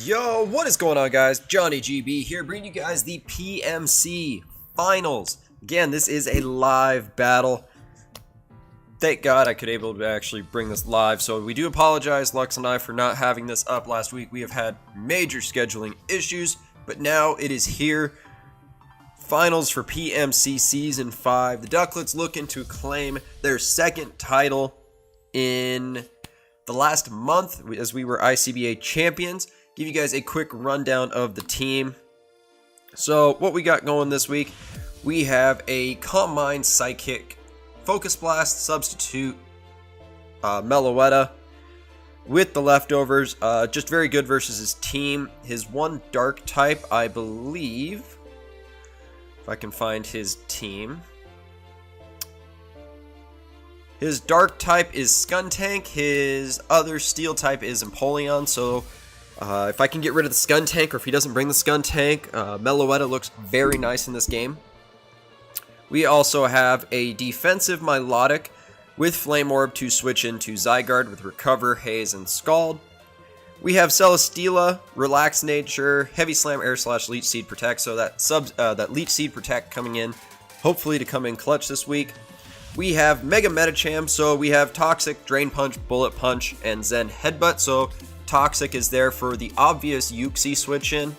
Yo, what is going on, guys? Johnny GB here, bringing you guys the PMC Finals. Again, this is a live battle. Thank God I could able to actually bring this live, so we do apologize, Lux and I, for not having this up last week. We have had major scheduling issues, but now it is here. Finals for PMC Season 5. The Duckletts looking to claim their second title in the last month as we were ICBA champions. Give you guys a quick rundown of the team. So what we got going this week, we have a Calm Mind Psychic, Focus Blast substitute, Meloetta with the leftovers. Just very good versus his team. His one dark type, I believe, if I can find his team. His dark type is Skuntank. His other steel type is Empoleon. So if I can get rid of the Skuntank, or if he doesn't bring the Skuntank, Meloetta looks very nice in this game. We also have a defensive Milotic with Flame Orb to switch into Zygarde with Recover, Haze, and Scald. We have Celesteela, Relax Nature, Heavy Slam, Air Slash, Leech Seed Protect. So that Leech Seed Protect coming in, hopefully to come in clutch this week. We have Mega Medicham, so we have Toxic, Drain Punch, Bullet Punch, and Zen Headbutt. So Toxic is there for the obvious Uxie switch in.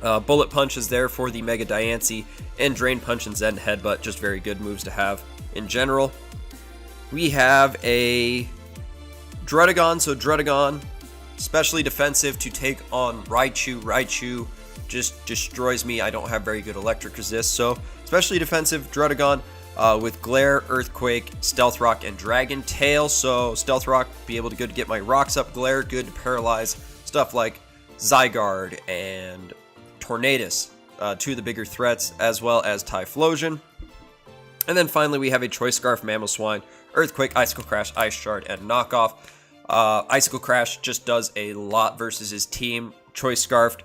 Bullet Punch is there for the Mega Diancie, and Drain Punch and Zen Headbutt, just very good moves to have in general. We have a Druddigon, so Druddigon, especially defensive to take on Raichu. Raichu just destroys me. I don't have very good electric resist, so especially defensive Druddigon with Glare, Earthquake, Stealth Rock, and Dragon Tail. So Stealth Rock, be able to good to get my rocks up. Glare, good to paralyze stuff like Zygarde and Tornadus, two of the bigger threats, as well as Typhlosion. And then finally we have a Choice Scarf, Mamoswine, Earthquake, Icicle Crash, Ice Shard, and Knockoff. Icicle Crash just does a lot versus his team. Choice Scarf,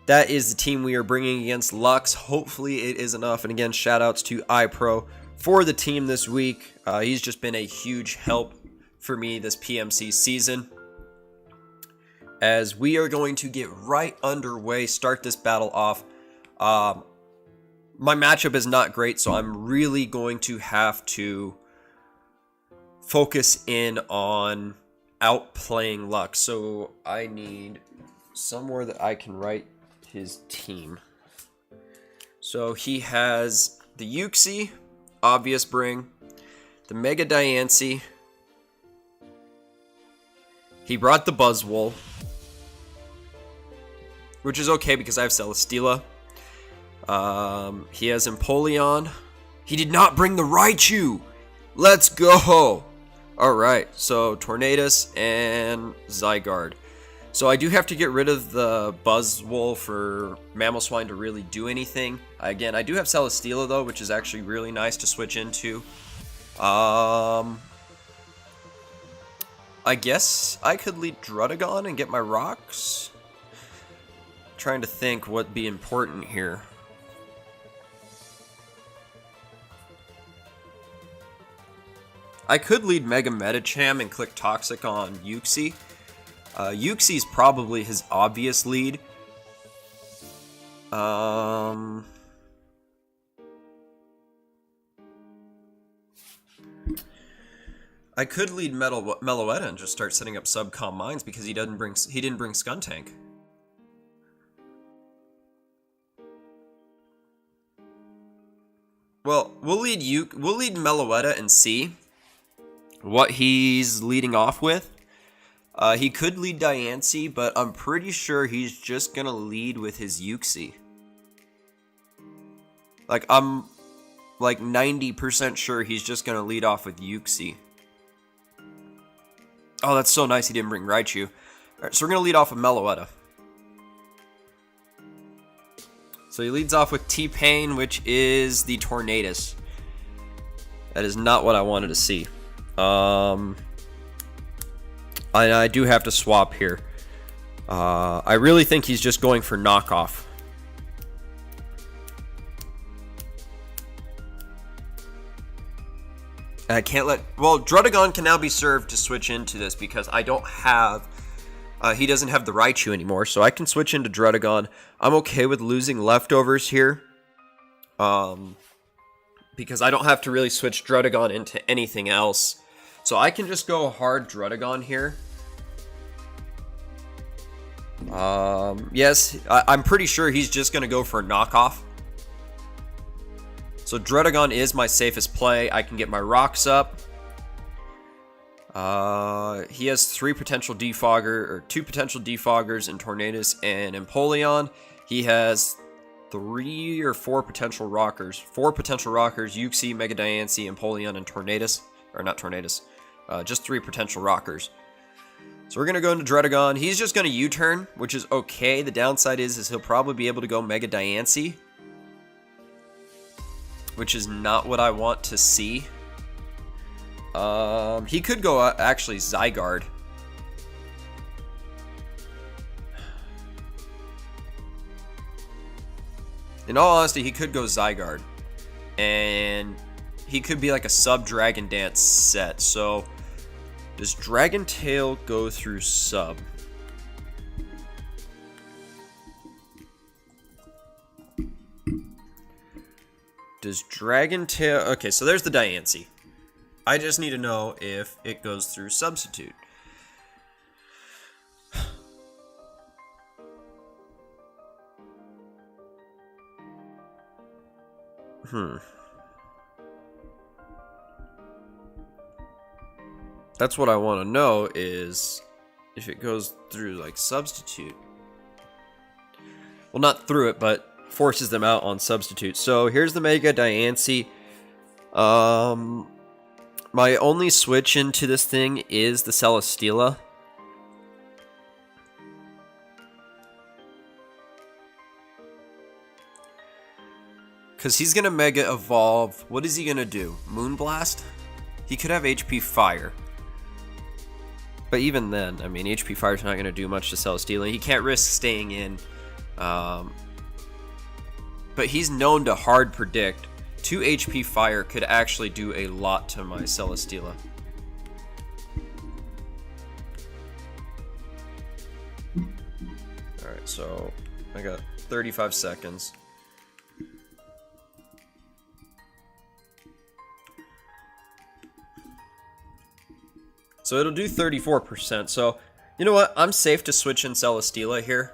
that is the team we are bringing against Lux. Hopefully it is enough. And again, shoutouts to iPro for the team this week. He's just been a huge help for me this PMC season. As we are going to get right underway, start this battle off. My matchup is not great, so I'm really going to have to focus in on outplaying Lux. So I need somewhere that I can write his team. So he has the Uxie, obvious bring, the Mega Diancie. He brought the Buzzwole, which is okay because I have Celesteela. He has Empoleon. He did not bring the Raichu. Let's go. Alright, so Tornadus and Zygarde. So I do have to get rid of the Buzzwole for Mamoswine to really do anything. Again, I do have Celesteela though, which is actually really nice to switch into. I guess I could lead Druddigon and get my rocks. Trying to think what'd be important here. I could lead Mega Medicham and click Toxic on Uxie. Uxie's probably his obvious lead. I could lead Meloetta and just start setting up Calm Minds because he didn't bring Skuntank. Well, we'll lead Meloetta and see what he's leading off with. He could lead Diancie, but I'm pretty sure he's just gonna lead with his Uxie. Like, I'm like 90% sure he's just gonna lead off with Uxie. Oh, that's so nice he didn't bring Raichu. Alright, so we're gonna lead off with Meloetta. So he leads off with T-Pain, which is the Tornadus. That is not what I wanted to see. I do have to swap here. I really think he's just going for Knockoff. And I can't let... Well, Druddigon can now be served to switch into this because I don't have He doesn't have the Raichu anymore, so I can switch into Druddigon. I'm okay with losing leftovers here. Because I don't have to really switch Druddigon into anything else. So I can just go hard Druddigon here. Yes, I'm pretty sure he's just going to go for a knockoff. So Druddigon is my safest play. I can get my rocks up. He has 2 potential defoggers in Tornadus and Empoleon. He has 3 or 4 potential rockers. 4 potential rockers, Uxie, Mega Diancie, Empoleon, and Tornadus. Or not Tornadus. Just 3 potential rockers. So we're going to go into Druddigon. He's just going to U-turn, which is okay. The downside is he'll probably be able to go Mega Diancie, which is not what I want to see. He could go actually Zygarde. In all honesty, he could go Zygarde. And he could be like a sub-Dragon Dance set. So, does Dragon Tail go through sub? Does Dragon Tail... Okay, so there's the Diancie. I just need to know if it goes through substitute. That's what I want to know, is if it goes through like substitute. Well, not through it, but forces them out on substitute. So here's the Mega Diancie. My only switch into this thing is the Celesteela. Because he's going to Mega Evolve. What is he going to do? Moonblast? He could have HP Fire. But even then, I mean, HP Fire is not going to do much to Celesteela. He can't risk staying in. But he's known to hard predict. 2 HP Fire could actually do a lot to my Celesteela. Alright, so I got 35 seconds. So it'll do 34%. So, you know what? I'm safe to switch in Celesteela here.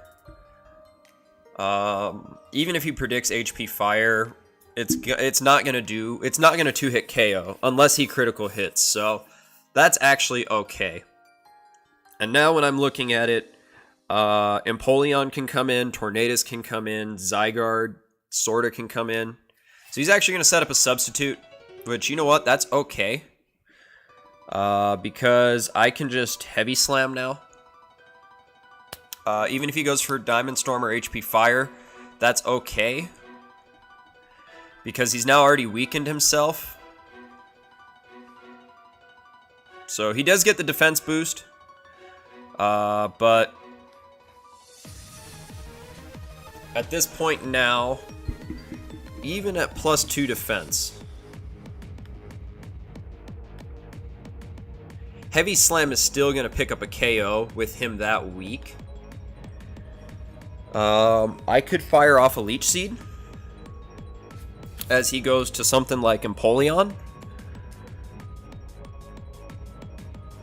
Even if he predicts HP Fire, it's not gonna 2-hit KO unless he critical hits. So that's actually okay. And now when I'm looking at it, Empoleon can come in, Tornadus can come in, Zygarde sorta can come in. So he's actually gonna set up a substitute, which, you know what? That's okay. Because I can just Heavy Slam now. Even if he goes for Diamond Storm or HP Fire, that's okay. Because he's now already weakened himself. So he does get the defense boost. But at this point now, even at +2 defense, Heavy Slam is still going to pick up a KO with him that weak. I could fire off a Leech Seed as he goes to something like Empoleon.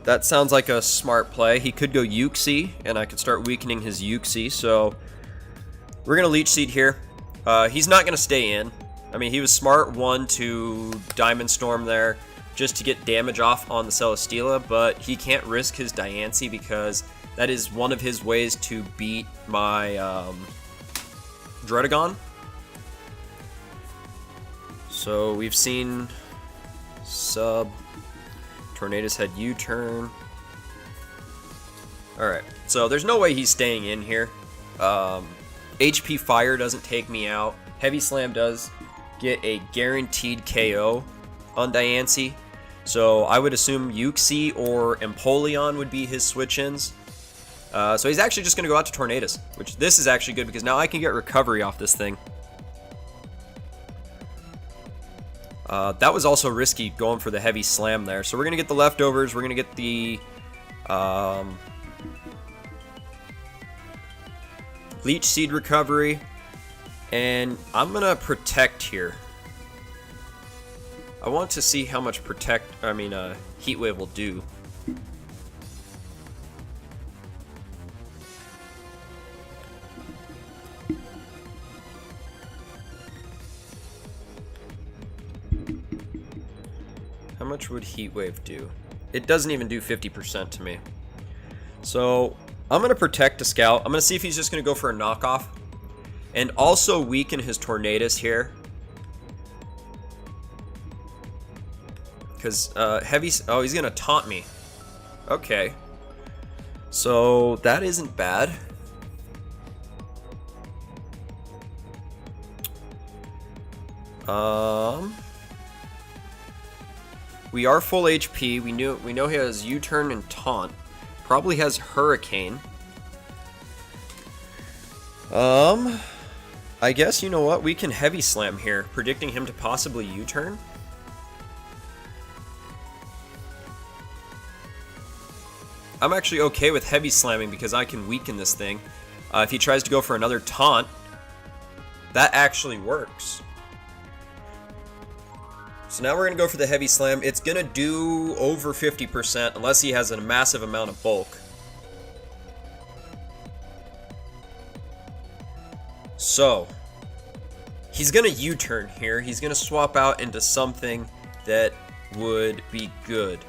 That sounds like a smart play. He could go Uxie, and I could start weakening his Uxie. So we're going to Leech Seed here. He's not going to stay in. I mean, he was smart to Diamond Storm there, just to get damage off on the Celesteela, but he can't risk his Diancie because that is one of his ways to beat my Druddigon. So we've seen sub. Tornadus had U-turn. Alright, so there's no way he's staying in here. HP Fire doesn't take me out. Heavy Slam does get a guaranteed KO on Diancie. So I would assume Uxie or Empoleon would be his switch-ins. So he's actually just going to go out to Tornadus, which this is actually good because now I can get recovery off this thing. That was also risky going for the Heavy Slam there. So we're going to get the leftovers. We're going to get the Leech Seed recovery. And I'm gonna protect here. I want to see how much Heat Wave will do. How much would Heat Wave do? It doesn't even do 50% to me. So I'm gonna protect a Scout. I'm gonna see if he's just gonna go for a knockoff. And also weaken his Tornadus here. Because oh, he's gonna taunt me. Okay. So that isn't bad. We are full HP. We know he has U-turn and taunt. Probably has Hurricane. I guess, you know what, we can Heavy Slam here, predicting him to possibly U-turn. I'm actually okay with Heavy Slamming because I can weaken this thing. If he tries to go for another taunt, that actually works. So now we're going to go for the Heavy Slam. It's going to do over 50% unless he has a massive amount of bulk. So, he's going to U-turn here. He's going to swap out into something that would be good.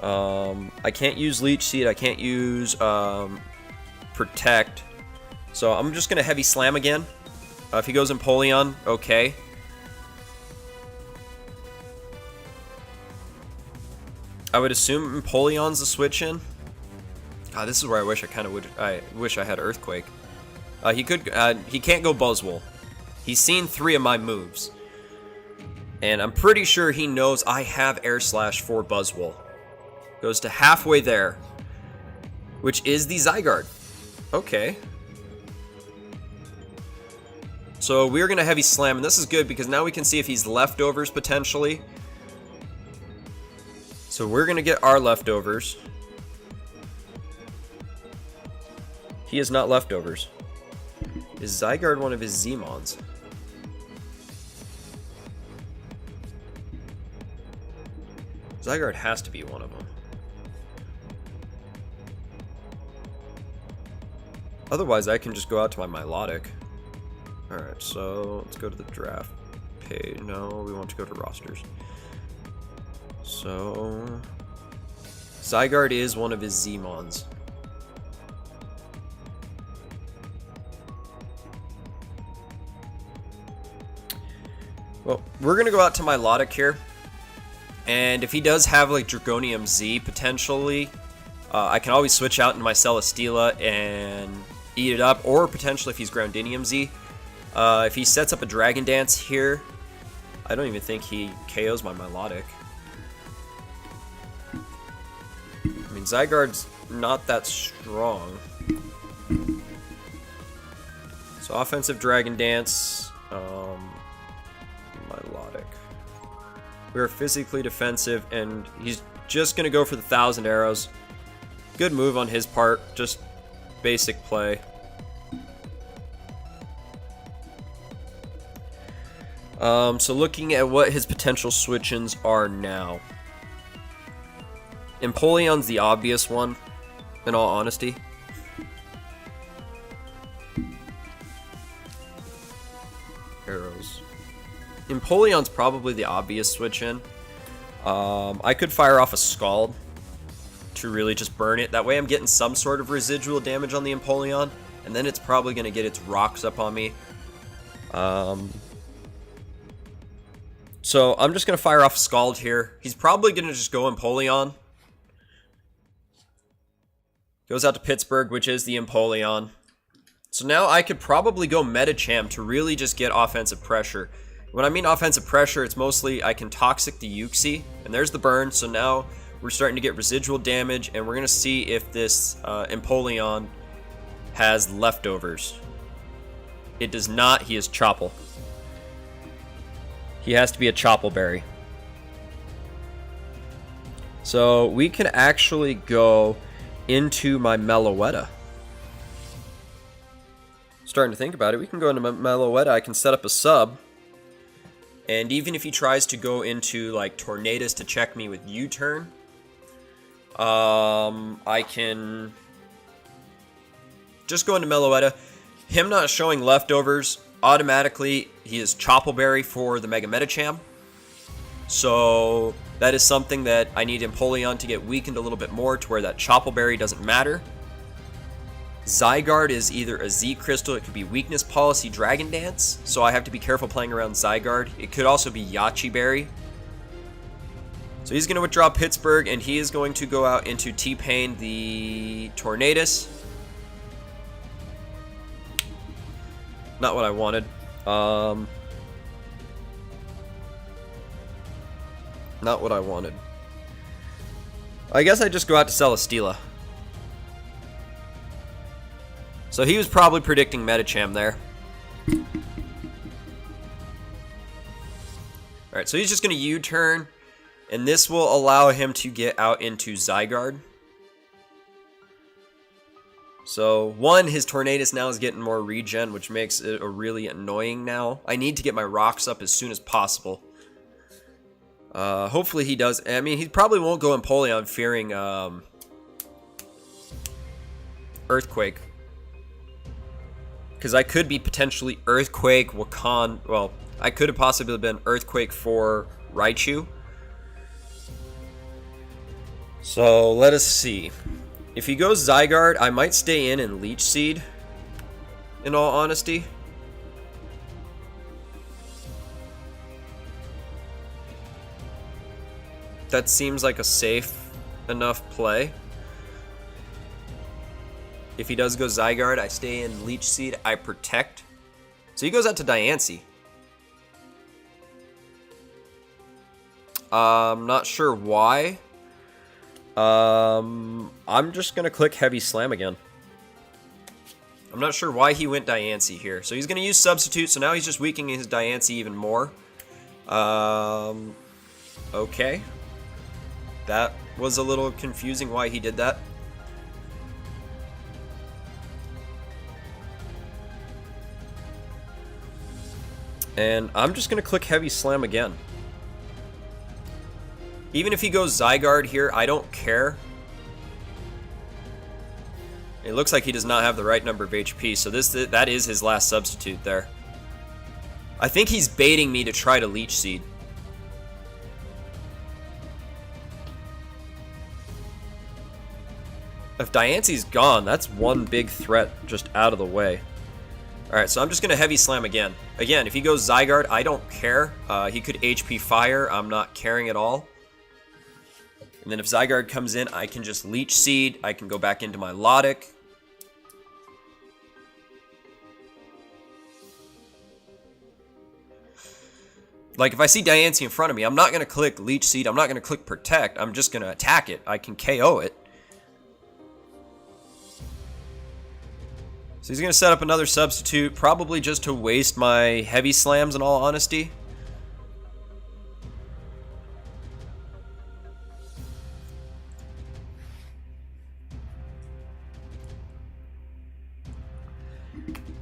I can't use Leech Seed. I can't use Protect. So I'm just going to Heavy Slam again. If he goes Empoleon, okay. I would assume Empoleon's the switch in. God, this is where I wish I wish I had Earthquake. He can't go Buzzwole. He's seen 3 of my moves. And I'm pretty sure he knows I have Air Slash for Buzzwole. Goes to halfway there. Which is the Zygarde. Okay. So we're going to Heavy Slam. And this is good because now we can see if he's leftovers potentially. So we're going to get our leftovers. He is not leftovers. Is Zygarde one of his Z-Mons? Zygarde has to be one of them. Otherwise, I can just go out to my Milotic. Alright, so let's go to the draft page. No, we want to go to rosters. So Zygarde is one of his Z-Mons. Well, we're going to go out to Milotic here. And if he does have like Dragonium Z potentially, I can always switch out into my Celesteela and eat it up. Or potentially if he's Groundinium Z. If he sets up a Dragon Dance here, I don't even think he KOs my Milotic. I mean, Zygarde's not that strong. So offensive Dragon Dance. Milotic. We're physically defensive, and he's just going to go for the 1,000 arrows. Good move on his part. Just basic play. So looking at what his potential switch-ins are now. Empoleon's the obvious one, in all honesty. Arrows. Empoleon's probably the obvious switch-in. I could fire off a Scald to really just burn it. That way I'm getting some sort of residual damage on the Empoleon, and then it's probably going to get its rocks up on me. So I'm just going to fire off a Scald here. He's probably going to just go Empoleon. Goes out to Pittsburgh, which is the Empoleon. So now I could probably go Metacham to really just get offensive pressure. When I mean offensive pressure, it's mostly I can Toxic the Uxie, and there's the burn. So now we're starting to get residual damage, and we're going to see if this Empoleon has leftovers. It does not. He is Chople. He has to be a Choppleberry. So we can actually go into my Meloetta. Starting to think about it, we can go into Meloetta. I can set up a sub. And even if he tries to go into, like, Tornadus to check me with U-turn, I can just go into Meloetta. Him not showing leftovers, automatically he is Choppleberry for the Mega Medicham. So that is something that I need Empoleon to get weakened a little bit more to where that Choppleberry doesn't matter. Zygarde is either a Z Crystal, it could be Weakness Policy Dragon Dance, so I have to be careful playing around Zygarde. It could also be Yache Berry. So he's going to withdraw Pittsburgh, and he is going to go out into T-Pain the Tornadus. Not what I wanted. Not what I wanted. I guess I just go out to Celesteela. So he was probably predicting Medicham there. Alright, so he's just going to U-turn. And this will allow him to get out into Zygarde. So, one, his Tornadus now is getting more regen, which makes it a really annoying now. I need to get my rocks up as soon as possible. Hopefully he does. I mean, he probably won't go Empoleon fearing Earthquake. Because I could be potentially Earthquake, Wakan. Well, I could have possibly been Earthquake for Raichu. So, let us see. If he goes Zygarde, I might stay in and Leech Seed, in all honesty. That seems like a safe enough play. If he does go Zygarde, I stay in Leech Seed, I protect. So he goes out to Diancie. I'm not sure why. I'm just going to click Heavy Slam again. I'm not sure why he went Diancie here. So he's going to use Substitute, so now he's just weakening his Diancie even more. Okay. That was a little confusing why he did that. And I'm just going to click Heavy Slam again. Even if he goes Zygarde here, I don't care. It looks like he does not have the right number of HP, so that is his last substitute there. I think he's baiting me to try to Leech Seed. If Diancie's gone, that's one big threat just out of the way. Alright, so I'm just going to Heavy Slam again. Again, if he goes Zygarde, I don't care. He could HP Fire. I'm not caring at all. And then if Zygarde comes in, I can just Leech Seed. I can go back into my Lodic. Like, if I see Diancie in front of me, I'm not going to click Leech Seed. I'm not going to click Protect. I'm just going to attack it. I can KO it. So he's going to set up another substitute, probably just to waste my Heavy Slams in all honesty.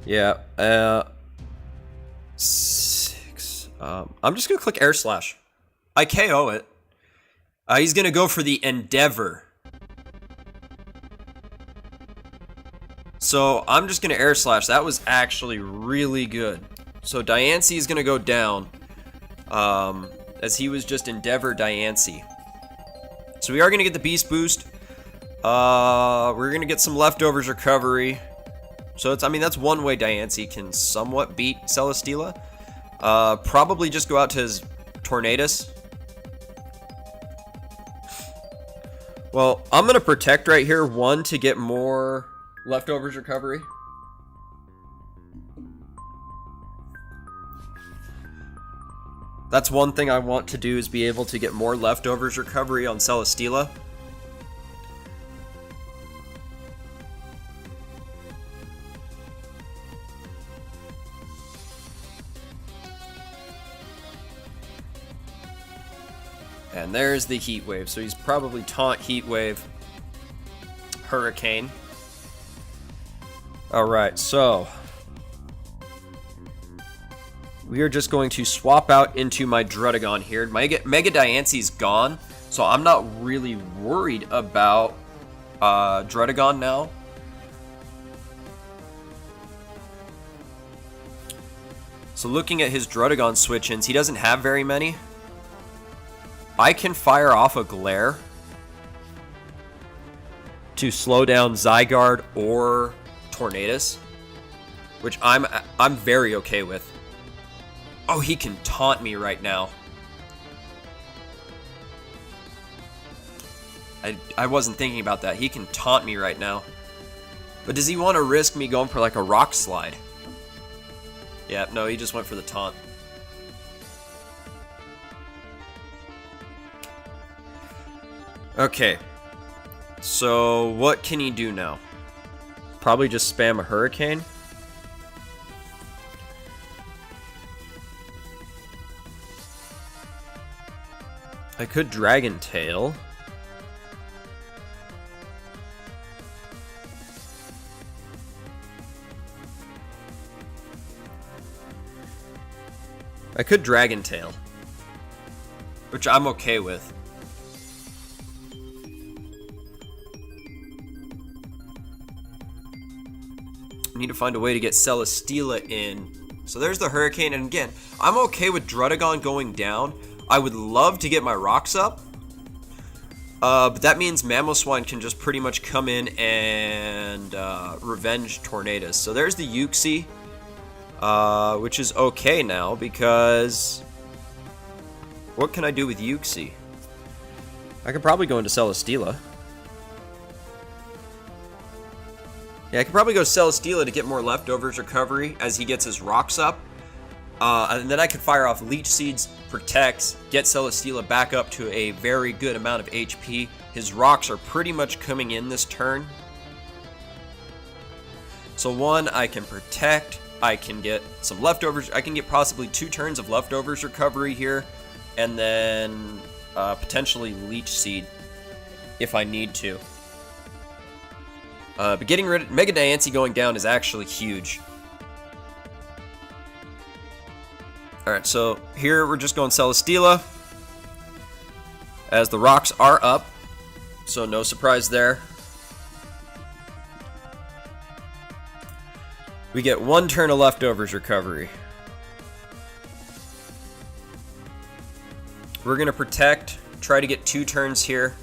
Yeah, 6. I'm just going to click Air Slash. I KO it. He's going to go for the Endeavor. So I'm just going to Air Slash. That was actually really good. So Diancie is going to go down. As he was just Endeavor Diancie. So we are going to get the Beast Boost. We're going to get some Leftovers recovery. So it's, I mean, that's one way Diancie can somewhat beat Celesteela. Probably just go out to his Tornadus. Well, I'm going to Protect right here. One, to get more Leftovers recovery. That's one thing I want to do, is be able to get more Leftovers recovery on Celesteela. And there's the Heat Wave. So he's probably Taunt, Heat Wave, Hurricane. Alright, so we are just going to swap out into my Druddigon here. Mega Diance's gone, so I'm not really worried about Druddigon now. So looking at his Druddigon switch-ins, he doesn't have very many. I can fire off a Glare to slow down Zygarde or Tornadus, which I'm very okay with. Oh, he can taunt me right now. I wasn't thinking about that. He can taunt me right now. But does he want to risk me going for like a Rock Slide? Yeah, no, he just went for the taunt. Okay. So, what can he do now? Probably just spam a Hurricane. I could Dragon Tail. I could Dragon Tail, which I'm okay with. I need to find a way to get Celesteela in. So there's the Hurricane, and again, I'm okay with Druddigon going down. I would love to get my rocks up, but that means Mamoswine can just pretty much come in and revenge Tornadus. So there's the Uxie. Which is okay now, because what can I do with Uxie? I could probably go into Celesteela. Yeah, I could probably go Celesteela to get more leftovers recovery as he gets his rocks up. And then I could fire off Leech Seeds, Protects, get Celesteela back up to a very good amount of HP. His rocks are pretty much coming in this turn. So one, I can Protect. I can get some leftovers. I can get possibly 2 turns of leftovers recovery here, and then potentially Leech Seed if I need to. But getting rid of Mega Diancie going down is actually huge. Alright, so here we're just going Celesteela, as the rocks are up, so no surprise there. We get 1 turn of leftovers recovery. We're going to Protect, try to get 2 turns here,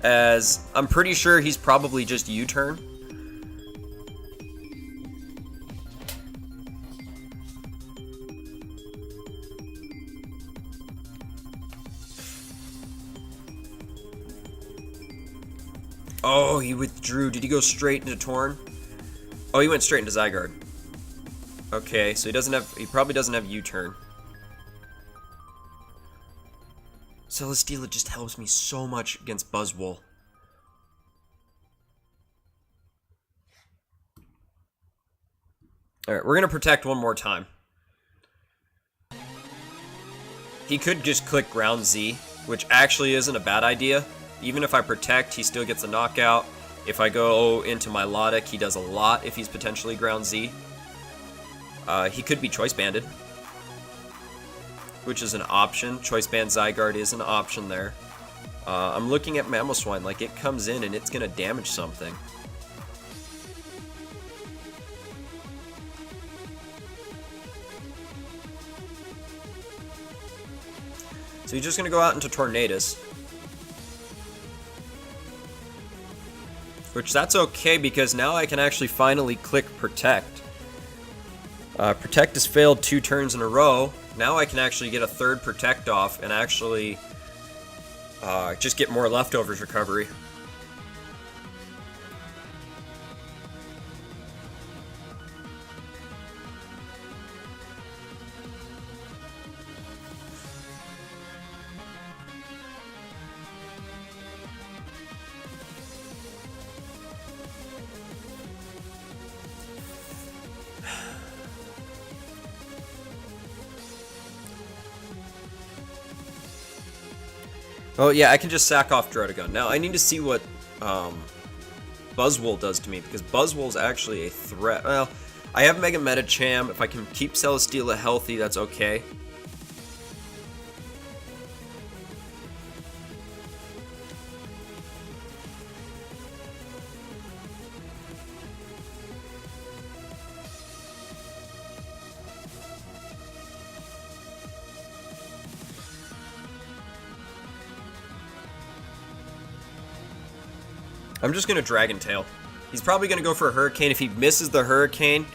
as I'm pretty sure he's probably just U-turn. Oh, he withdrew. Did he go straight into Torn? Oh, he went straight into Zygarde. Okay, so he probably doesn't have U-turn. Celesteela just helps me so much against Buzzwole. Alright, we're going to Protect one more time. He could just click Ground Z, which actually isn't a bad idea. Even if I Protect, he still gets a knockout. If I go into my Milotic, he does a lot if he's potentially Ground Z. He could be Choice Banded, which is an option. Choice Band Zygarde is an option there. I'm looking at Mamoswine, like it comes in and it's going to damage something. So he's just going to go out into Tornadus. Which that's okay, because now I can actually finally click Protect. Protect has failed 2 turns in a row. Now I can actually get a 3rd Protect off and actually just get more leftovers recovery. Oh yeah, I can just sack off Druddigon. Now I need to see what Buzzwole does to me, because Buzzwole's actually a threat. Well, I have Mega Medicham. If I can keep Celesteela healthy, that's okay. I'm just going to Dragon Tail. He's probably going to go for a Hurricane. If he misses the Hurricane,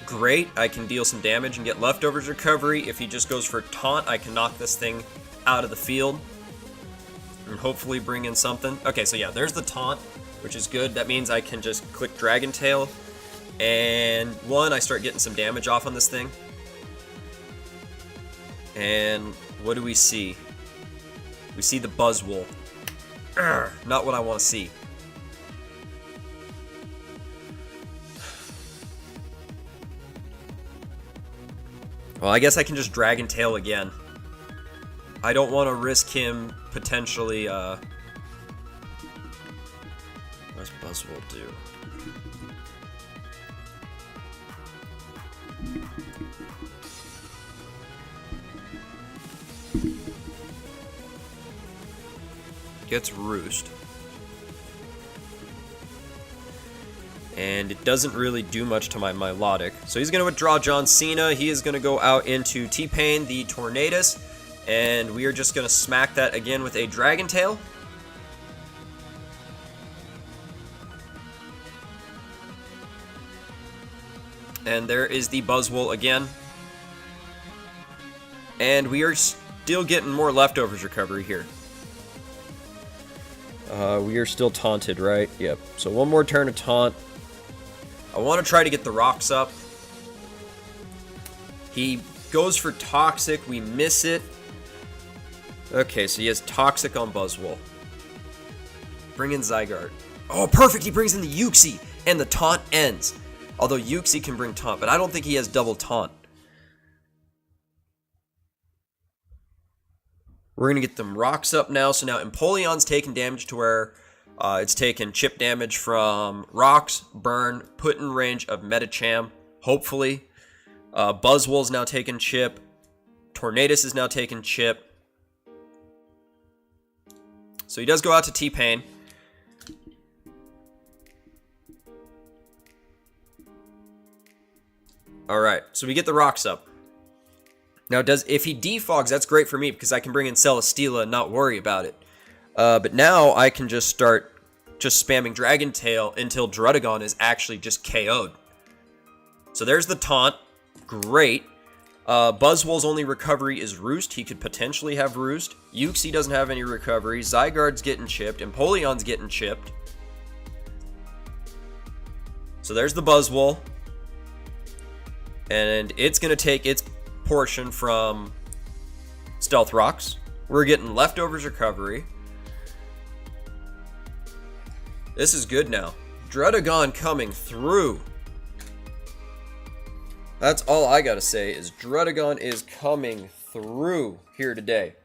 great. I can deal some damage and get Leftovers recovery. If he just goes for Taunt, I can knock this thing out of the field and hopefully bring in something. Okay, so yeah, there's the Taunt, which is good. That means I can just click Dragon Tail, and I start getting some damage off on this thing. And what do we see? We see the Buzzwole. Not what I want to see. Well, I guess I can just Dragon Tail again. I don't want to risk him potentially, what does Buzzwole do? Gets Roost. And it doesn't really do much to my Milotic. So he's going to withdraw John Cena. He is going to go out into T-Pain, the Tornadus. And we are just going to smack that again with a Dragon Tail. And there is the Buzzwole again. And we are still getting more Leftovers recovery here. We are still taunted, right? Yep. So one more turn of taunt. I want to try to get the rocks up. He goes for Toxic. We miss it. Okay, so he has Toxic on Buzzwole. Bring in Zygarde. Oh, perfect! He brings in the Uxie, and the taunt ends. Although Uxie can bring taunt, but I don't think he has double taunt. We're going to get them rocks up now. So now Empoleon's taking damage to where it's taking chip damage from rocks, burn, put in range of Medicham, hopefully. Buzzwole's now taking chip. Tornadus is now taking chip. So he does go out to T-Pain. Alright, so we get the rocks up. Now, if he defogs, that's great for me because I can bring in Celesteela and not worry about it. But now I can just start spamming Dragon Tail until Druddigon is actually just KO'd. So there's the taunt. Great. Buzzwole's only recovery is Roost. He could potentially have Roost. Uxie doesn't have any recovery. Zygarde's getting chipped. Empoleon's getting chipped. So there's the Buzzwole. And it's going to take its portion from Stealth Rocks. We're getting Leftovers recovery. This is good now. Druddigon coming through. That's all I gotta say is Druddigon is coming through here today.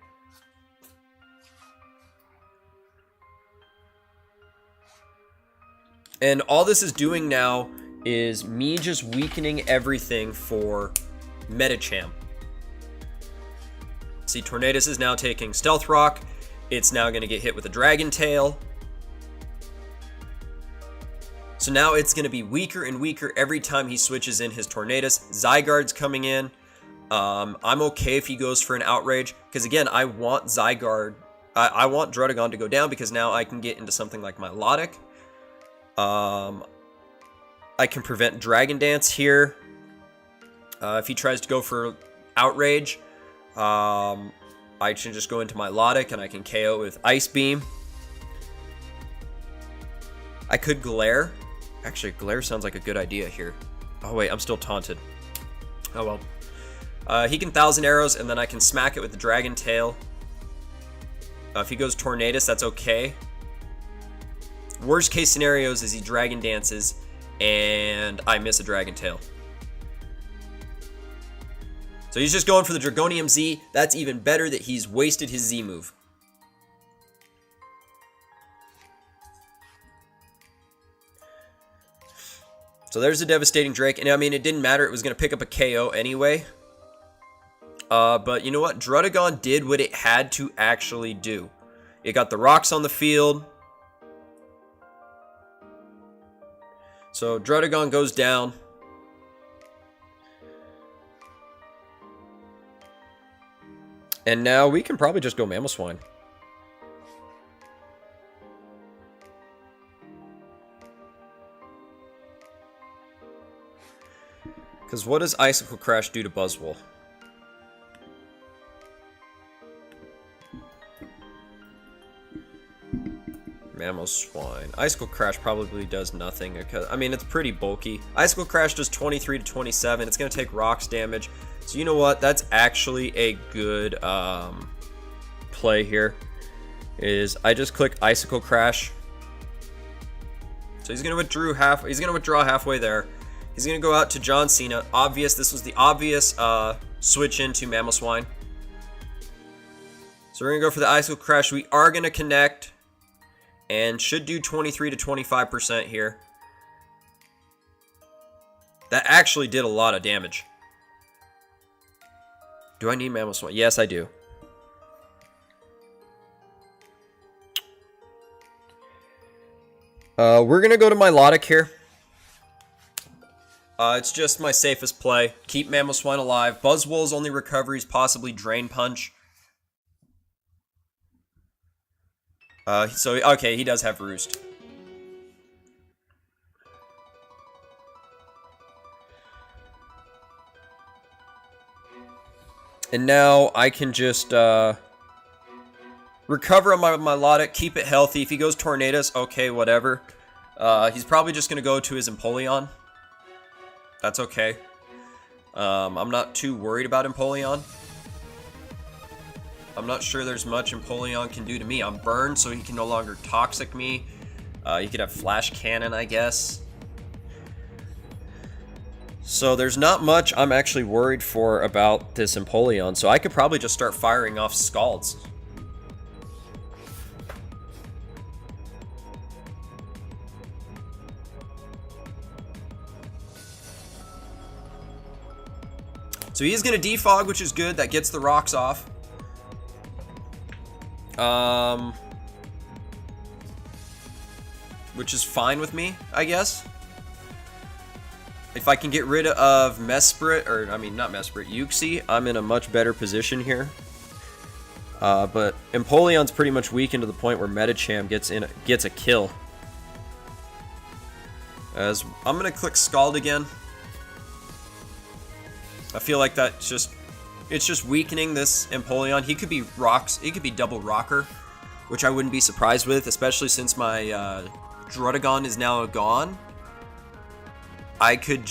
And all this is doing now is me just weakening everything for Medicham. See, Tornadus is now taking Stealth Rock. It's now going to get hit with a Dragon Tail. So now it's going to be weaker and weaker every time he switches in his Tornadus. Zygarde's coming in. I'm okay if he goes for an Outrage. Because again, I want Zygarde. I want Druddigon to go down because now I can get into something like Milotic. I can prevent Dragon Dance here. If he tries to go for Outrage, I can just go into Milotic and I can KO with Ice Beam. I could Glare. Actually, Glare sounds like a good idea here. Oh wait, I'm still taunted. Oh well. He can Thousand Arrows and then I can smack it with the Dragon Tail. If he goes Tornadus, that's okay. Worst case scenarios is he Dragon Dances and I miss a Dragon Tail. So he's just going for the Dragonium Z. That's even better that he's wasted his Z move. So there's a devastating Drake. And I mean, it didn't matter. It was going to pick up a KO anyway. But you know what? Druddigon did what it had to actually do. It got the rocks on the field. So Druddigon goes down. And now we can probably just go Mamoswine. Because what does Icicle Crash do to Buzzwole? Mamoswine. Icicle Crash probably does nothing. Because I mean, it's pretty bulky. Icicle Crash does 23 to 27. It's going to take rocks damage. So you know what? That's actually a good play here. Is I just click Icicle Crash. So he's going to withdraw halfway there. He's going to go out to John Cena. Obvious. This was the obvious switch into Mamoswine. So we're going to go for the Icicle Crash. We are going to connect. And should do 23 to 25% here. That actually did a lot of damage. Do I need Mamoswine? Yes, I do. We're going to go to Milotic here. It's just my safest play. Keep Mamoswine alive. Buzzwole's only recovery is possibly Drain Punch. Okay, he does have Roost. And now I can just recover on my Milotic, keep it healthy. If he goes Tornadus, okay, whatever. He's probably just going to go to his Empoleon. That's okay. I'm not too worried about Empoleon. I'm not sure there's much Empoleon can do to me. I'm burned, so he can no longer Toxic me. He could have Flash Cannon, I guess. So there's not much I'm actually worried for about this Empoleon. So I could probably just start firing off Scalds. So he's going to defog, which is good. That gets the rocks off. Which is fine with me, I guess. If I can get rid of Mesprit, or I mean not Mesprit, Uxie, I'm in a much better position here. But Empoleon's pretty much weakened to the point where Medicham gets a kill. As I'm gonna click Scald again. I feel like it's just weakening this Empoleon. He could be rocks. He could be double rocker, which I wouldn't be surprised with, especially since my Druddigon is now gone. He could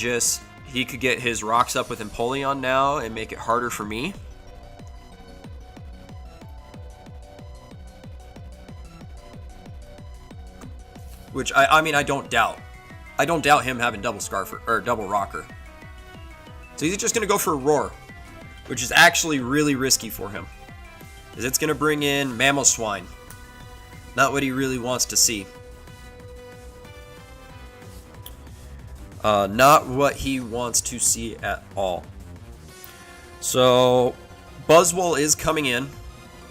get his rocks up with Empoleon now and make it harder for me. Which I mean I don't doubt. I don't doubt him having double Scarfer or double rocker. So he's just gonna go for a Roar, which is actually really risky for him, because it's gonna bring in Mamoswine. Not what he really wants to see. Not what he wants to see at all. So Buzzwole is coming in.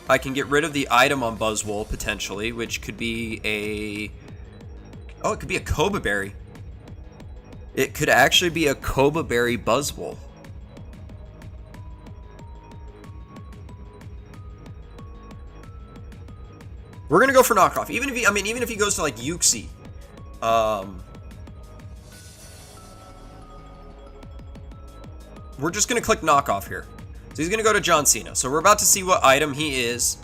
I can get rid of the item on Buzzwole potentially, which could be it could be a Koba Berry. It could actually be a Koba Berry Buzzwole. We're gonna go for knockoff. Even if he goes to like Uxie. We're just gonna click knockoff here. So he's gonna go to John Cena. So we're about to see what item he is,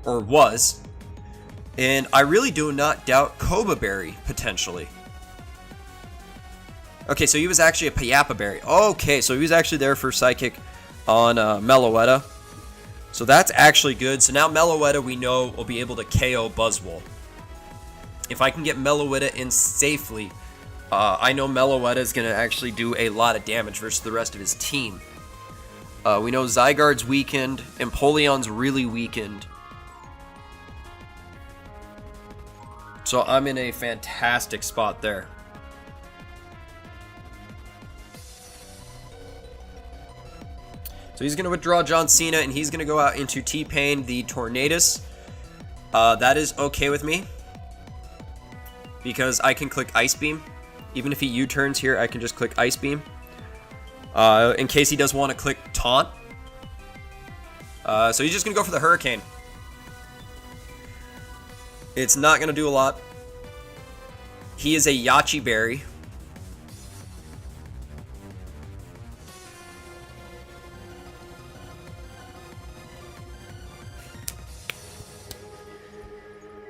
or was. And I really do not doubt Koba Berry, potentially. Okay, so he was actually a Payappa Berry. Okay, so he was actually there for Psychic on Meloetta. So that's actually good. So now Meloetta, we know, will be able to KO Buzzwole. If I can get Meloetta in safely, I know Meloetta is going to actually do a lot of damage versus the rest of his team. We know Zygarde's weakened. Empoleon's really weakened. So I'm in a fantastic spot there. he's going to withdraw John Cena, and he's going to go out into T-Pain the Tornadus. That is okay with me, because I can click Ice Beam. Even if he U-turns here, I can just click Ice Beam. In case he does want to click Taunt. So he's just going to go for the Hurricane. It's not going to do a lot. He is a Yachi Berry.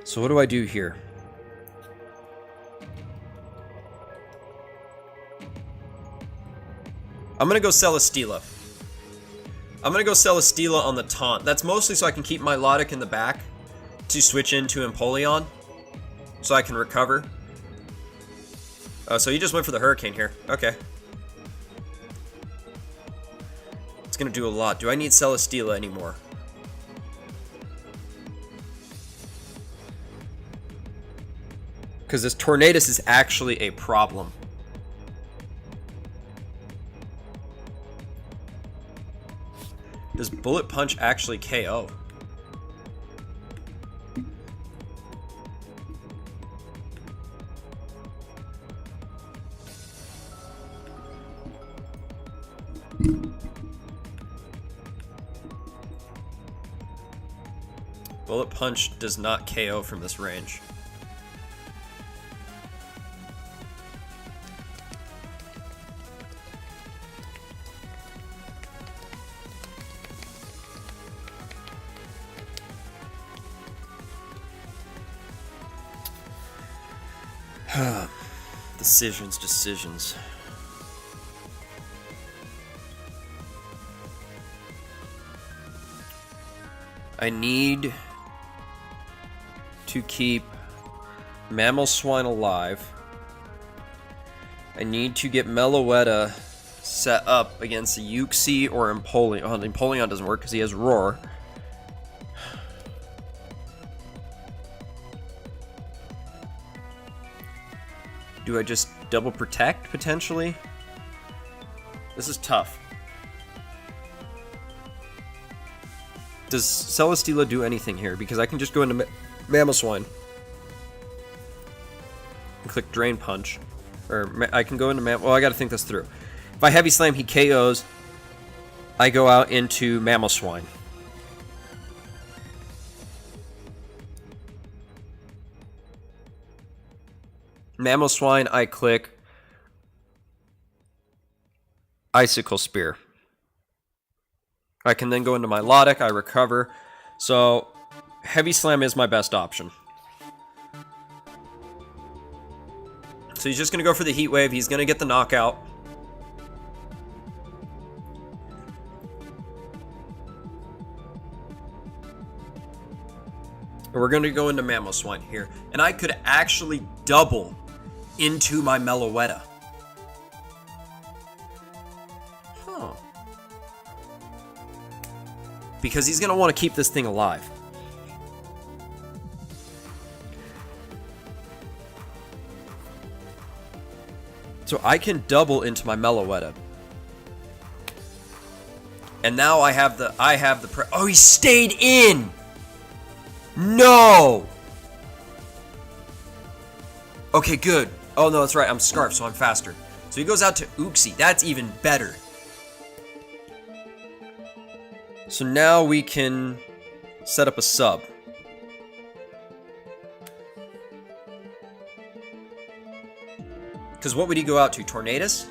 So what do I do here? I'm going to go Celesteela. I'm going to go Celesteela on the Taunt. That's mostly so I can keep my Milotic in the back to switch into Empoleon, so I can recover. So he just went for the Hurricane here. Okay. It's going to do a lot. Do I need Celesteela anymore? Because this Tornadus is actually a problem. Does Bullet Punch actually KO? Bullet Punch does not KO from this range. Decisions. I need to keep Mamoswine alive. I need to get Meloetta set up against a Uxie or Empoleon. Oh, Empoleon doesn't work because he has Roar. Do I just double protect, potentially? This is tough. Does Celesteela do anything here? Because I can just go into Mamoswine and click Drain Punch. Or I can go into well, I gotta think this through. If I Heavy Slam, he KOs. I go out into Mamoswine. Mamoswine, I click Icicle Spear. I can then go into my Milotic, I recover. So, Heavy Slam is my best option. So he's just going to go for the Heat Wave, he's going to get the knockout. And we're going to go into Mamoswine here. And I could actually double into my Meloetta. Huh. Because he's going to want to keep this thing alive. So I can double into my Meloetta. And now I have the oh, he stayed in. No. Okay, good. Oh, no, that's right. I'm Scarf, so I'm faster. So he goes out to Uxie. That's even better. So now we can set up a sub. Because what would he go out to? Tornadus?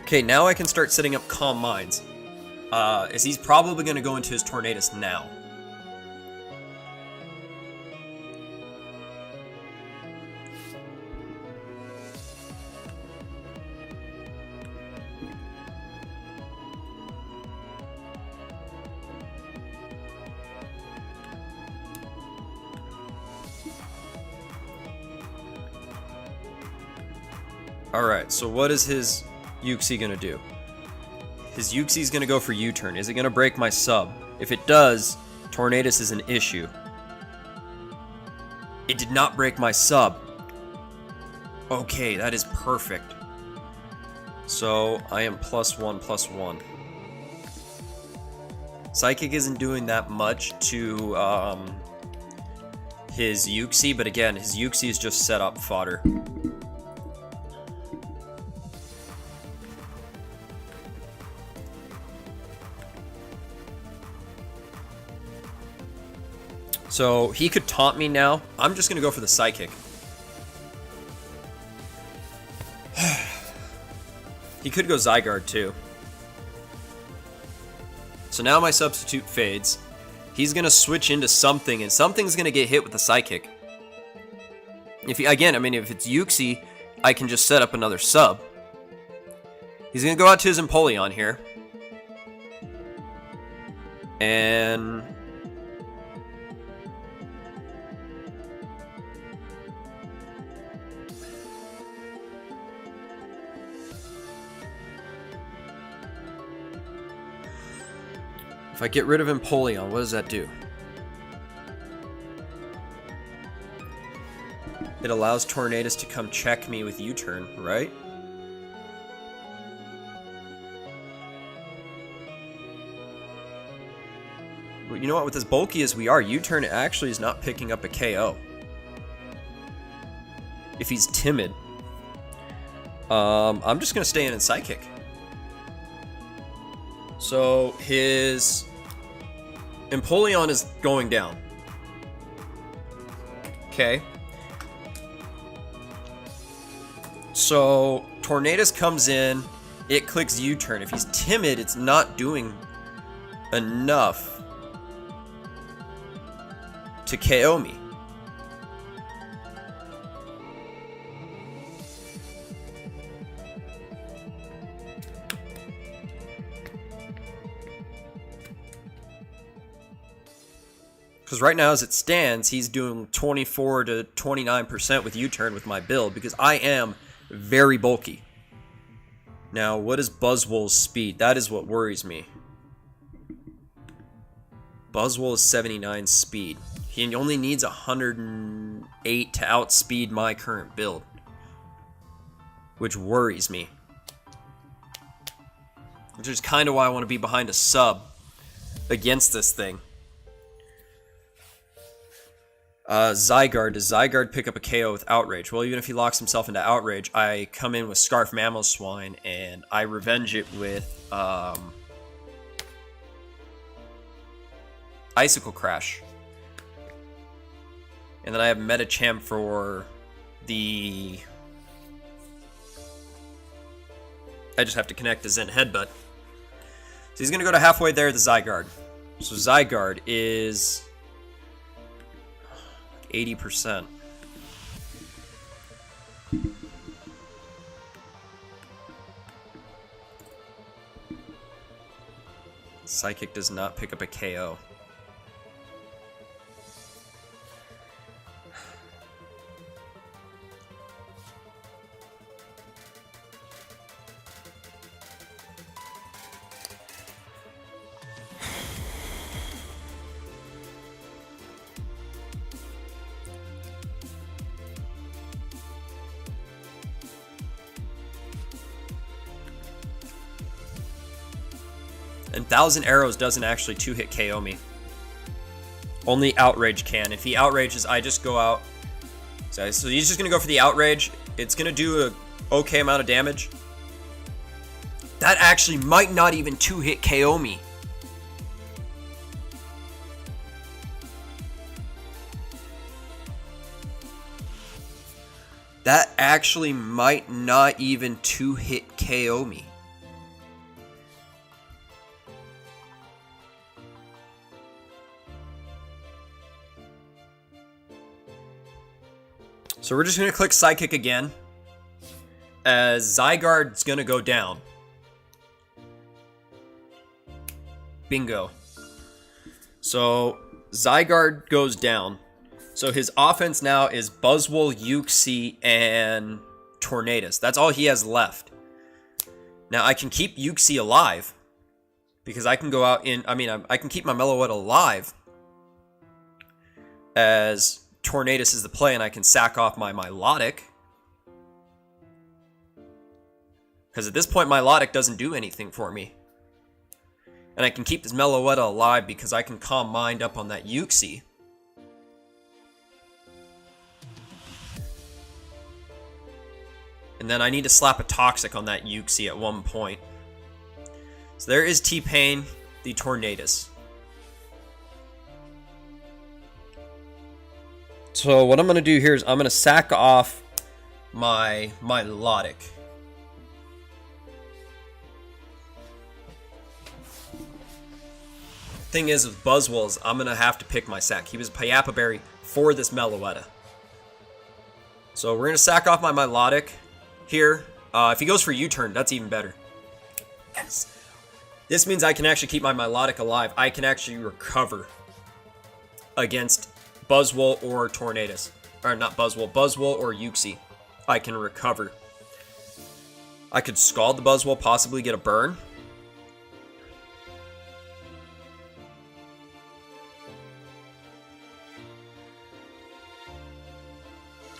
Okay, now I can start setting up Calm Minds. As he's probably going to go into his Tornadus now. Alright, so what is his Uxie gonna do? His Uxie's gonna go for U-turn. Is it gonna break my sub? If it does, Tornadus is an issue. It did not break my sub. Okay, that is perfect. So, I am +1/+1. Psychic isn't doing that much to his Uxie, but again, his Uxie is just set up fodder. So, he could taunt me now. I'm just going to go for the Psychic. He could go Zygarde too. So now my substitute fades. He's going to switch into something, and something's going to get hit with the Psychic. If he, again, I mean, if it's Uxie, I can just set up another sub. He's going to go out to his Empoleon here. And... if I get rid of Empoleon, what does that do? It allows Tornadus to come check me with U-turn, right? But you know what? With as bulky as we are, U-turn actually is not picking up a KO. If he's timid. I'm just going to stay in Psychic. So, his Empoleon is going down. Okay. So, Tornadus comes in, it clicks U-turn. If he's timid, it's not doing enough to KO me. Because right now, as it stands, he's doing 24 to 29% with U-turn with my build, because I am very bulky. Now, what is Buzzwole's speed? That is what worries me. Buzzwole is 79 speed. He only needs 108 to outspeed my current build, which worries me. Which is kind of why I want to be behind a sub against this thing. Zygarde. Does Zygarde pick up a KO with Outrage? Well, even if he locks himself into Outrage, I come in with Scarf Mamoswine, and I revenge it with Icicle Crash. And then I have Metacham for the... I just have to connect the Zen Headbutt. So he's going to go to halfway there, the Zygarde. So Zygarde is 80%. Psychic does not pick up a KO. And Thousand Arrows doesn't actually 2-hit KO me. Only Outrage can. If he outrages, I just go out. So he's just going to go for the Outrage. It's going to do a okay amount of damage. That actually might not even 2-hit KO me. That actually might not even 2-hit KO me. So we're just going to click Psychic again, as Zygarde's going to go down. Bingo. So Zygarde goes down. So his offense now is Buzzwole, Uxie, and Tornadus. That's all he has left. Now I can keep Uxie alive, because I can go out in, I can keep my Meloetta alive as Tornadus is the play, and I can sack off my Milotic. Because at this point, Milotic doesn't do anything for me. And I can keep this Meloetta alive because I can Calm Mind up on that Uxie. And then I need to slap a Toxic on that Uxie at one point. So there is T-Pain, the Tornadus. So what I'm going to do here is I'm going to sack off my Milotic. Thing is with Buzzwole, I'm going to have to pick my sack. He was Payapa Berry for this Meloetta. So we're going to sack off my Milotic here. If he goes for U-turn, that's even better. Yes. This means I can actually keep my Milotic alive. I can actually recover against Buzzwole or Tornadus. Or not Buzzwole, Buzzwole or Uxie. I can recover. I could Scald the Buzzwole, possibly get a burn.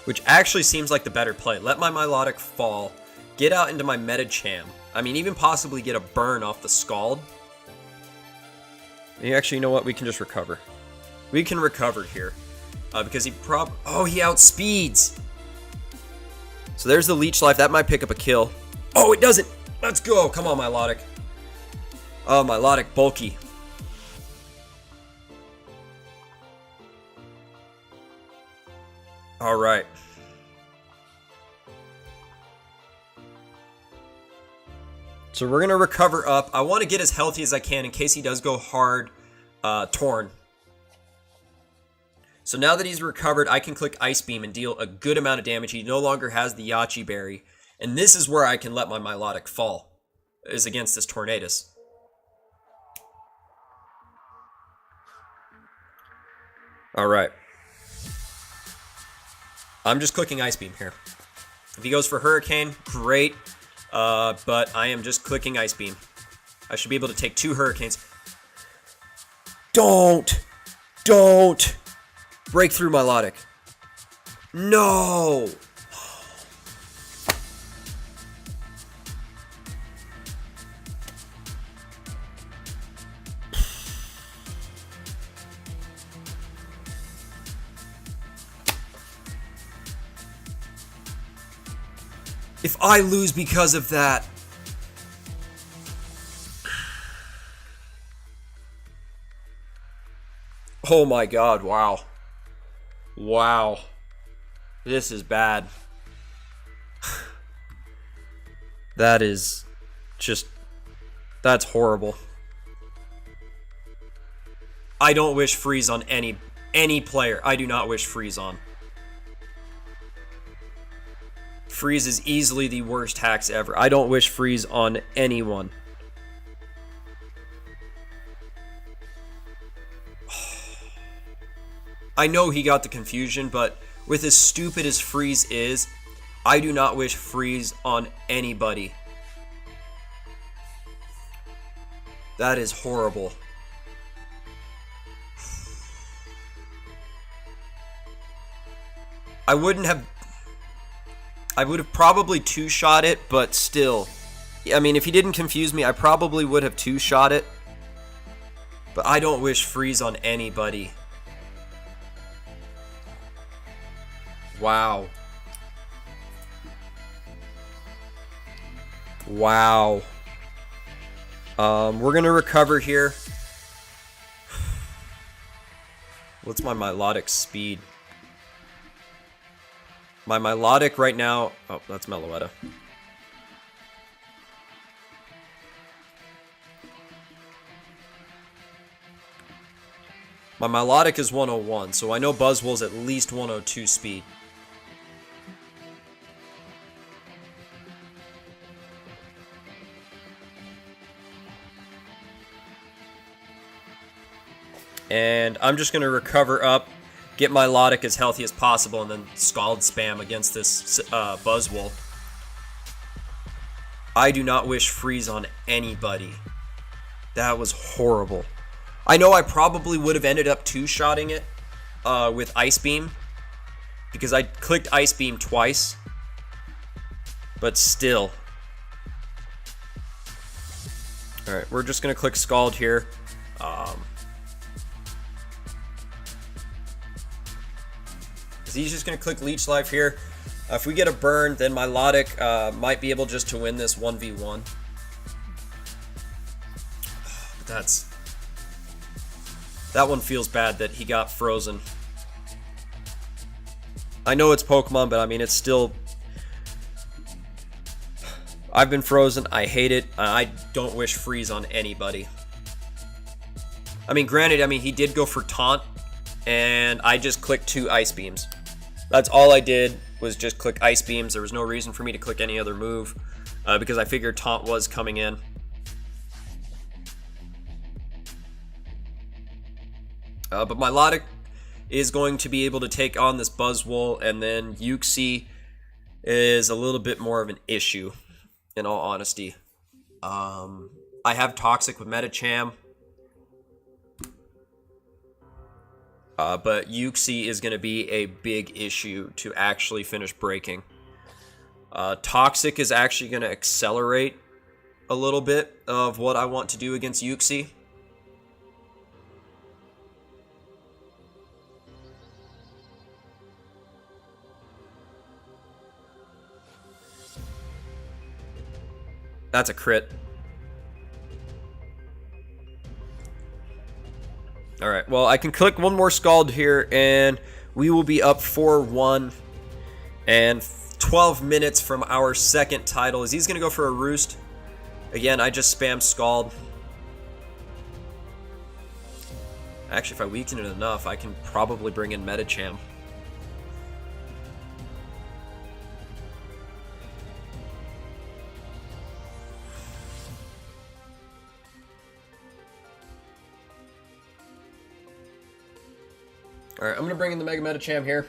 Which actually seems like the better play. Let my Milotic fall. Get out into my Metacham. I mean, even possibly get a burn off the Scald. Actually, you know what? We can just recover. We can recover here. Because he oh, he outspeeds! So there's the Leech Life. That might pick up a kill. Oh, it doesn't! Let's go! Come on, Milotic. Oh, Milotic, bulky. Alright. So we're going to recover up. I want to get as healthy as I can in case he does go hard Torn. So now that he's recovered, I can click Ice Beam and deal a good amount of damage. He no longer has the Yache Berry. And this is where I can let my Milotic fall, is against this Tornadus. Alright. I'm just clicking Ice Beam here. If he goes for Hurricane, great. But I am just clicking Ice Beam. I should be able to take 2 Hurricanes. Don't break through Milotic. No! If I lose because of that... Oh my god, wow. Wow. This is bad. That is just... That's horrible. I don't wish freeze on any player. I do not wish freeze on. Freeze is easily the worst hacks ever. I don't wish freeze on anyone. I know he got the confusion, but with as stupid as freeze is, I do not wish freeze on anybody. That is horrible. I would have probably 2-shot it, but still. I mean, if he didn't confuse me, I probably would have 2-shot it. But I don't wish freeze on anybody. Wow. Wow. We're gonna recover here. What's my Milotic speed? My Milotic right now... Oh, that's Meloetta. My Milotic is 101, so I know Buzzwole's at least 102 speed. And I'm just going to recover up, get my Milotic as healthy as possible, and then Scald spam against this Buzzwole. I do not wish freeze on anybody. That was horrible. I know I probably would have ended up two-shotting it with Ice Beam, because I clicked Ice Beam twice, but still. Alright, we're just going to click Scald here. He's just going to click Leech Life here. If we get a burn, then my Milotic might be able just to win this 1v1. But that one feels bad that he got frozen. I know it's Pokemon, but I mean, it's still... I've been frozen. I hate it. I don't wish freeze on anybody. I mean, granted, he did go for Taunt, and I just clicked 2 Ice Beams. That's all I did, was just click Ice Beams. There was no reason for me to click any other move, because I figured Taunt was coming in. But Milotic is going to be able to take on this Buzzwole, and then Uxie is a little bit more of an issue, in all honesty. I have Toxic with Medicham, but Uxie is going to be a big issue to actually finish breaking. Toxic is actually going to accelerate a little bit of what I want to do against Uxie. That's a crit. Alright, well, I can click one more Scald here, and we will be up 4-1. And 12 minutes from our second title. Is he's going to go for a Roost? Again, I just spam Scald. Actually, if I weaken it enough, I can probably bring in Medicham. Alright, I'm going to bring in the Mega Medicham here.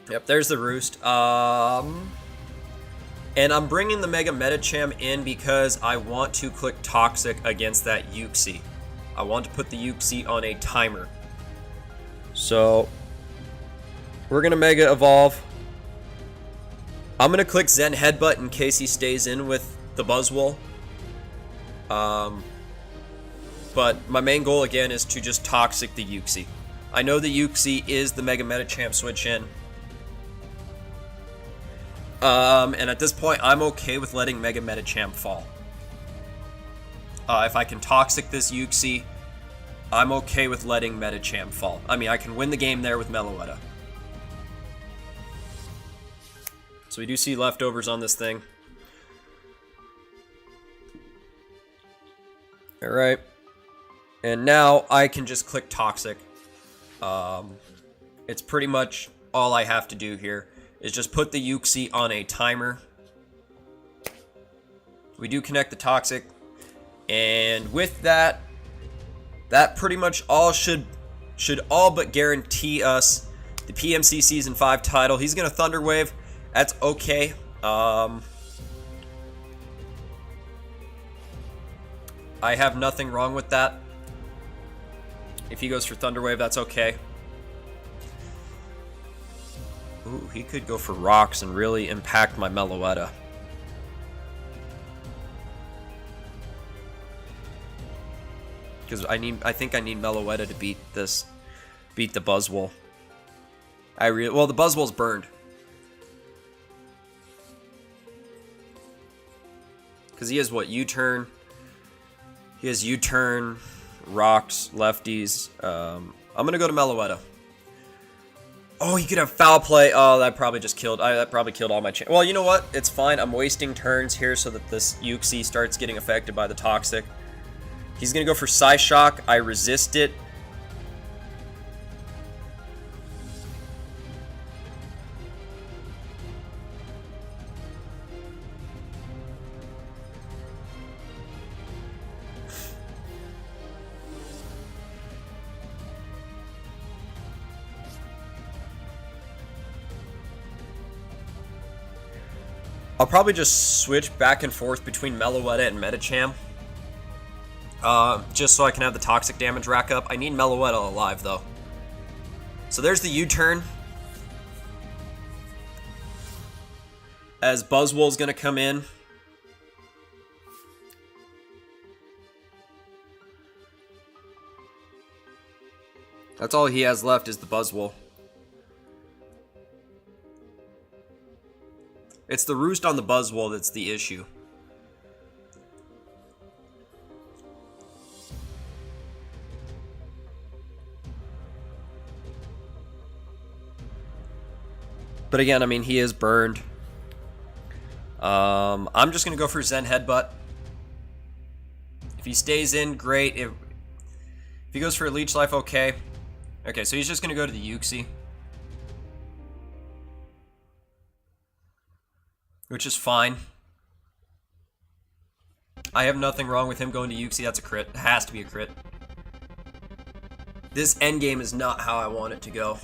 Yep, there's the Roost. And I'm bringing the Mega Medicham in because I want to click Toxic against that Uxie. I want to put the Uxie on a timer. So, we're going to Mega Evolve. I'm going to click Zen Headbutt in case he stays in with the Buzzwole. But my main goal, again, is to just Toxic the Uxie. I know the Uxie is the Mega Medicham switch in. And at this point, I'm okay with letting Mega Medicham fall. If I can Toxic this Uxie, I'm okay with letting Medicham fall. I mean, I can win the game there with Meloetta. So we do see leftovers on this thing. Alright. And now I can just click Toxic. It's pretty much all I have to do here is just put the Uxie on a timer. We do connect the Toxic. And with that, that pretty much all should all but guarantee us the PMC Season 5 title. He's going to Thunder Wave. That's okay. I have nothing wrong with that. If he goes for Thunder Wave, that's okay. Ooh, he could go for Rocks and really impact my Meloetta. Because I think I need Meloetta to beat the Buzzwole. Well, the Buzzwole's burned. Because he has what, U-turn. He has U-turn, Rocks, Lefties. I'm gonna go to Meloetta. Oh, he could have Foul Play. Oh, that probably just killed. That probably killed all my chance. Well, you know what? It's fine. I'm wasting turns here so that this Uxie starts getting affected by the Toxic. He's gonna go for Psyshock. I resist it. I'll probably just switch back and forth between Meloetta and Medicham. Just so I can have the toxic damage rack up. I need Meloetta alive, though. So there's the U-turn. As Buzzwole's going to come in. That's all he has left is the Buzzwole. It's the roost on the Buzzwole that's the issue. But again, I mean, he is burned. I'm just going to go for Zen Headbutt. If he stays in, great. If he goes for a Leech Life, okay. Okay, so he's just going to go to the Uxie. Which is fine. I have nothing wrong with him going to Uxie. That's a crit. It has to be a crit. This endgame is not how I want it to go.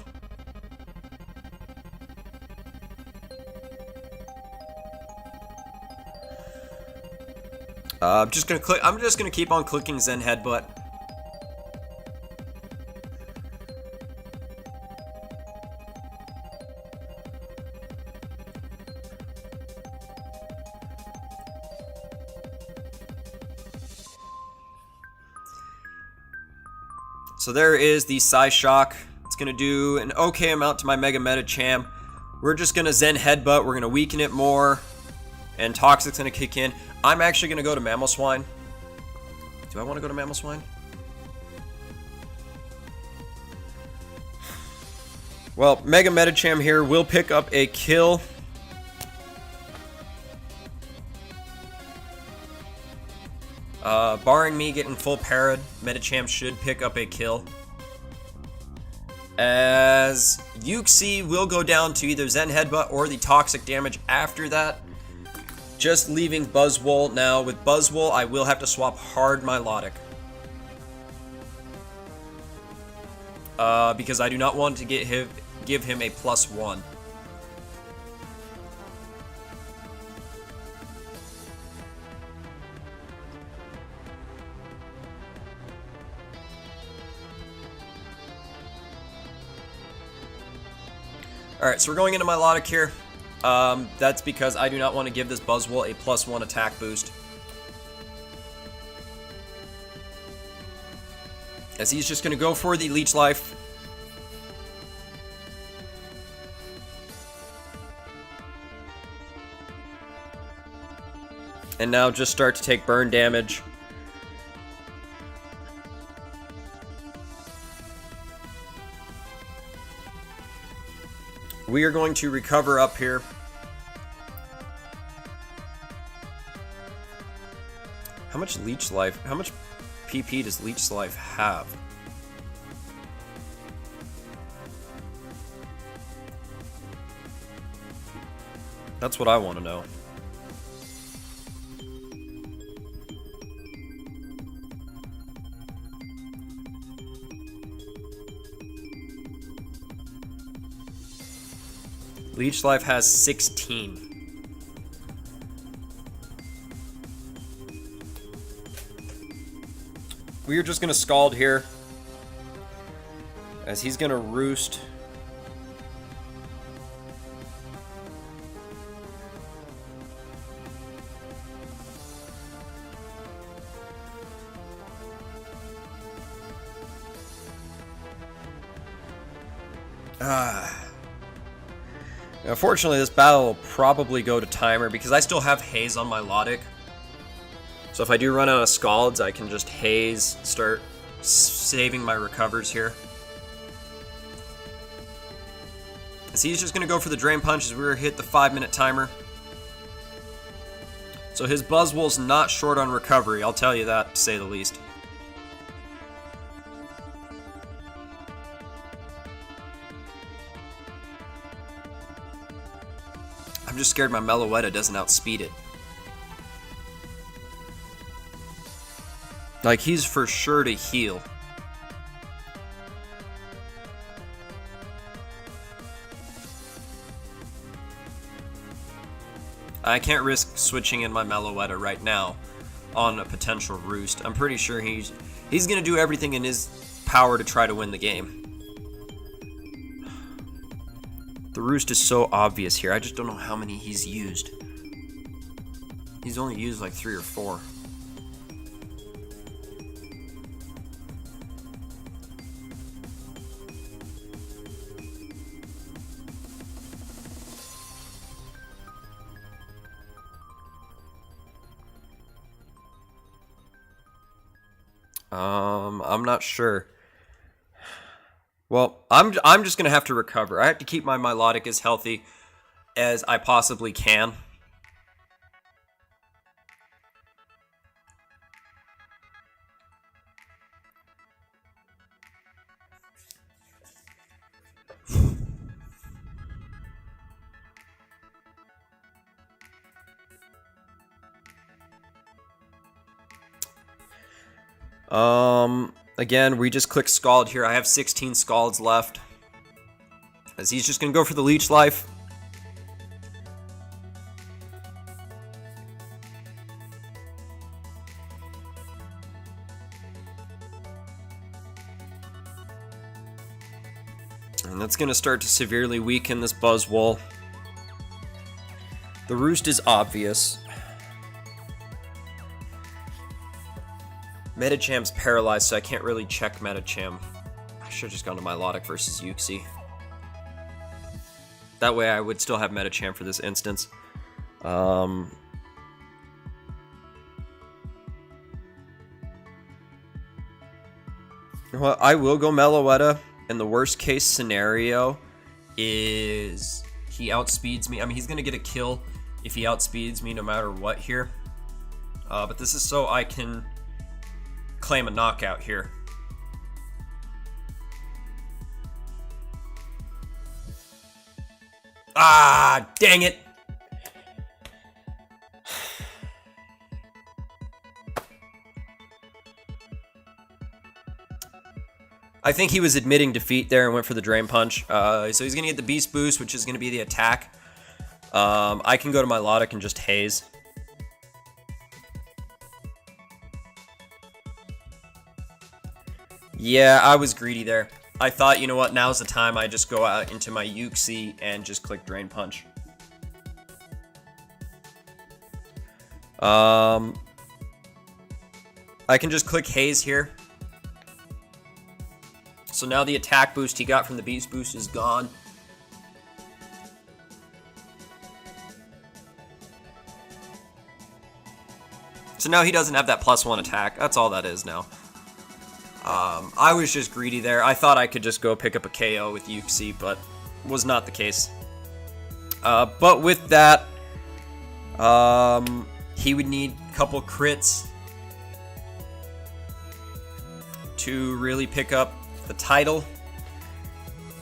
I'm just gonna keep on clicking Zen Headbutt. So there is the Psyshock. It's gonna do an okay amount to my Mega Medicham. We're just gonna Zen Headbutt. We're gonna weaken it more, and Toxic's gonna kick in. I'm actually going to go to Mamoswine. Do I want to go to Mamoswine? Well, Mega Medicham here will pick up a kill. Barring me getting full parried, Medicham should pick up a kill. As Uxie will go down to either Zen Headbutt or the Toxic damage after that. Just leaving Buzzwole. Now, with Buzzwole, I will have to swap hard Milotic. Because I do not want to give him a +1. Alright, so we're going into Milotic here. That's because I do not want to give this Buzzwole a +1 attack boost. As he's just going to go for the Leech Life. And now just start to take burn damage. We are going to recover up here. How much Leech Life? How much PP does Leech Life have? That's what I want to know. Leech Life has 16. We are just going to Scald here. As he's going to Roost. Unfortunately, this battle will probably go to timer because I still have Haze on my Milotic. So if I do run out of Scalds, I can just Haze, start saving my recovers here. As he's just going to go for the Drain Punch as we're hit the 5-minute timer. So his Buzzwole's not short on recovery, I'll tell you that, to say the least. I'm just scared my Meloetta doesn't outspeed it. Like, he's for sure to heal. I can't risk switching in my Meloetta right now on a potential Roost. I'm pretty sure he's going to do everything in his power to try to win the game. The Roost is so obvious here. I just don't know how many he's used. He's only used like 3 or 4. I'm not sure. Well, I'm just gonna have to recover. I have to keep my Milotic as healthy as I possibly can. Again, we just click Scald here. I have 16 Scalds left, as he's just gonna go for the Leech Life. And that's gonna start to severely weaken this Buzzwole. The Roost is obvious. Metacham's paralyzed, so I can't really check Metacham. I should have just gone to Milotic versus Uxie. That way I would still have Metacham for this instance. Well, I will go Meloetta, and the worst case scenario is he outspeeds me. I mean, he's going to get a kill if he outspeeds me no matter what here. But this is so I can claim a knockout here. Ah, dang it. I think he was admitting defeat there and went for the Drain Punch. So he's going to get the Beast Boost, which is going to be the attack. I can go to Milotic and just haze. Yeah, I was greedy there. I thought, you know what, now's the time I just go out into my Uxie and just click Drain Punch. I can just click Haze here. So now the attack boost he got from the Beast Boost is gone. So now he doesn't have that +1 attack. That's all that is now. I was just greedy there. I thought I could just go pick up a KO with Uxie, but was not the case. But with that, he would need a couple crits to really pick up the title.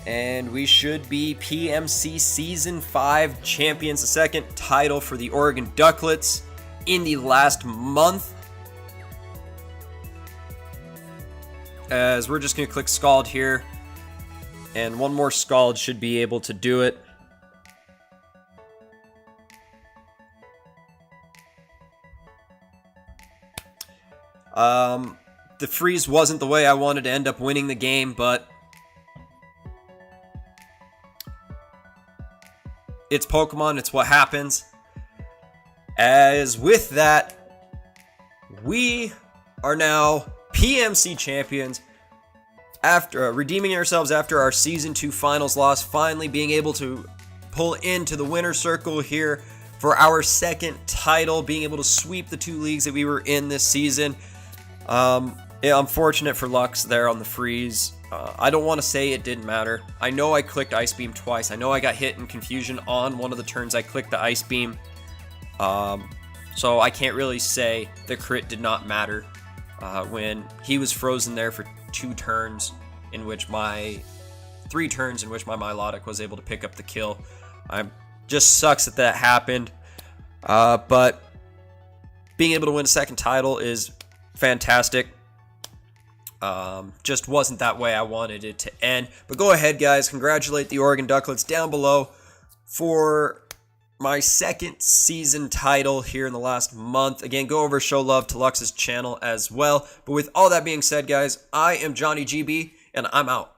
And we should be PMC Season 5 champions. The second title for the Oregon Duckletts in the last month. As we're just going to click Scald here. And one more Scald should be able to do it. The freeze wasn't the way I wanted to end up winning the game, but it's Pokemon, it's what happens. As with that, we are now PMC champions after redeeming ourselves after our Season 2 finals loss, finally being able to pull into the winner's circle here for our second title, being able to sweep the 2 leagues that we were in this season. Yeah, unfortunate for Lux there on the freeze. I don't want to say it didn't matter. I know I clicked Ice Beam twice. I know I got hit in confusion on one of the turns I clicked the Ice Beam. So I can't really say the crit did not matter when he was frozen there for 2 turns, in which 3 turns in which my Milotic was able to pick up the kill. Just sucks that that happened. But being able to win a second title is fantastic. Just wasn't that way I wanted it to end. But go ahead, guys. Congratulate the Oregon Duckletts down below for my second season title here in the last month. Again, go over, show love to Lux's channel as well. But with all that being said, guys, I am Johnny GB, and I'm out.